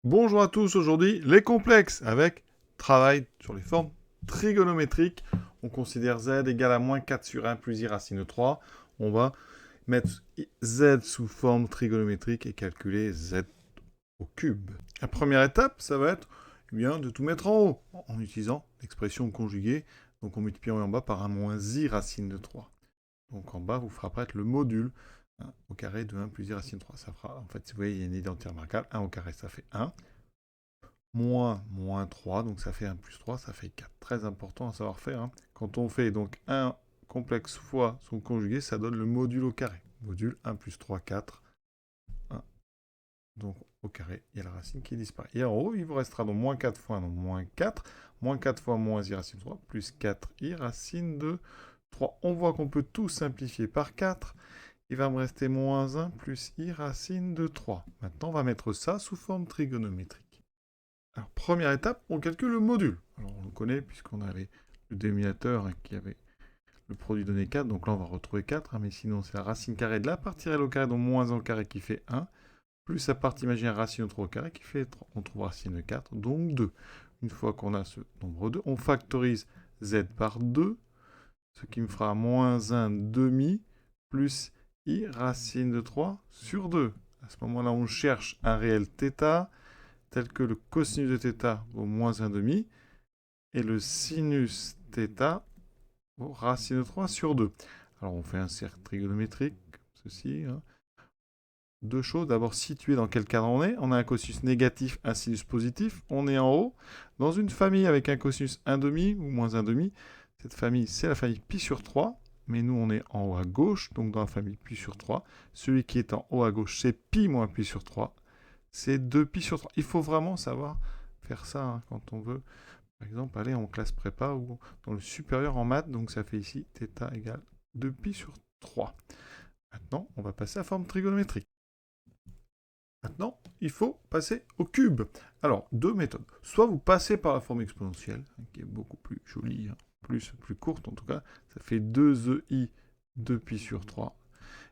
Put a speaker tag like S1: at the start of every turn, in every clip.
S1: Bonjour à tous, aujourd'hui les complexes avec travail sur les formes trigonométriques. On considère z égale à moins 4 sur 1 plus i racine de 3. On va mettre z sous forme trigonométrique et calculer z au cube. La première étape, ça va être bien, de tout mettre en haut en utilisant l'expression conjuguée, donc en multipliant en bas par un moins i racine de 3. Donc en bas, vous fera apparaître le module au carré de 1 plus i racine de 3. Ça fera, en fait, si vous voyez, il y a une identité remarquable. 1 au carré, ça fait 1. Moins 3, donc ça fait 1 plus 3, ça fait 4. Très important à savoir faire. Quand on fait donc 1 complexe fois son conjugué, ça donne le module au carré. Module 1 plus 3, 4. 1. Donc au carré, il y a la racine qui disparaît. Et en haut, il vous restera donc moins 4 fois donc moins 4. Moins 4 fois moins i racine de 3, plus 4i racine de 3. On voit qu'on peut tout simplifier par 4. Il va me rester moins 1 plus i racine de 3. Maintenant, on va mettre ça sous forme trigonométrique. Alors, première étape, on calcule le module. Alors, on le connaît puisqu'on avait le dénominateur qui avait le produit donné 4. Donc là, on va retrouver 4. Mais sinon, c'est la racine carrée de la partie réelle au carré, donc moins 1 au carré qui fait 1. Plus la partie imaginaire racine de 3 au carré qui fait 3. On trouve racine de 4, donc 2. Une fois qu'on a ce nombre 2, on factorise z par 2. Ce qui me fera moins 1 demi plus i racine de 3 sur 2. À ce moment-là, on cherche un réel θ tel que le cosinus de θ vaut moins 1 demi, et le sinus θ vaut racine de 3 sur 2. Alors on fait un cercle trigonométrique, comme ceci. Deux choses, d'abord situé dans quel cadre on est. On a un cosinus négatif, un sinus positif. On est en haut, dans une famille avec un cosinus 1 demi ou moins 1 demi. Cette famille, c'est la famille pi sur 3. Mais nous, on est en haut à gauche, donc dans la famille pi sur 3. Celui qui est en haut à gauche, c'est pi moins pi sur 3. C'est 2pi sur 3. Il faut vraiment savoir faire ça quand on veut, par exemple, aller en classe prépa ou dans le supérieur en maths. Donc ça fait ici θ égale 2pi sur 3. Maintenant, on va passer à la forme trigonométrique. Maintenant, il faut passer au cube. Alors, deux méthodes. Soit vous passez par la forme exponentielle, qui est beaucoup plus jolie, plus courte en tout cas. Ça fait 2ei 2pi sur 3.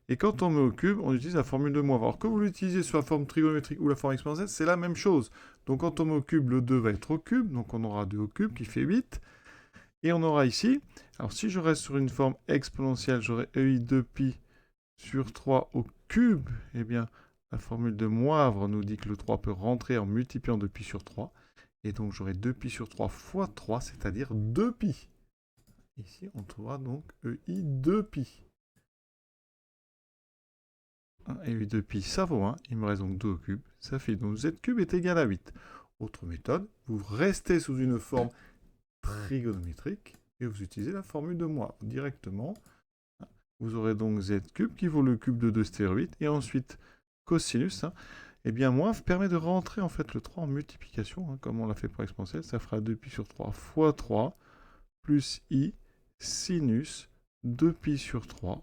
S1: Et quand on met au cube, on utilise la formule de moins. Alors que vous l'utilisez sur la forme trigonométrique ou la forme exponentielle, c'est la même chose. Donc quand on met au cube, le 2 va être au cube. Donc on aura 2 au cube qui fait 8. Et on aura ici, alors si je reste sur une forme exponentielle, j'aurai ei 2pi sur 3 au cube. Eh bien, la formule de Moivre nous dit que le 3 peut rentrer en multipliant 2pi sur 3. Et donc j'aurai 2pi sur 3 fois 3, c'est-à-dire 2pi. Ici, on trouvera donc ei 2pi. 1 et 8 de pi, ça vaut 1. Il me reste donc 2 au cube. Ça fait donc z cube est égal à 8. Autre méthode, vous restez sous une forme trigonométrique et vous utilisez la formule de Moivre directement. Vous aurez donc z cube qui vaut le cube de 2 c'est 8. Et ensuite, cosinus, eh bien Moivre permet de rentrer en fait le 3 en multiplication, comme on l'a fait pour exponentielle. Ça fera 2pi sur 3 fois 3 plus i sinus 2pi sur 3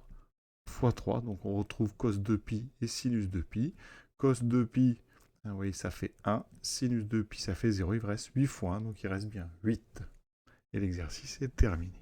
S1: fois 3, donc on retrouve cos de pi et sinus de pi. Cos de pi, vous voyez, ça fait 1. Sinus de pi, ça fait 0. Il reste 8 fois 1, donc il reste bien 8. Et l'exercice est terminé.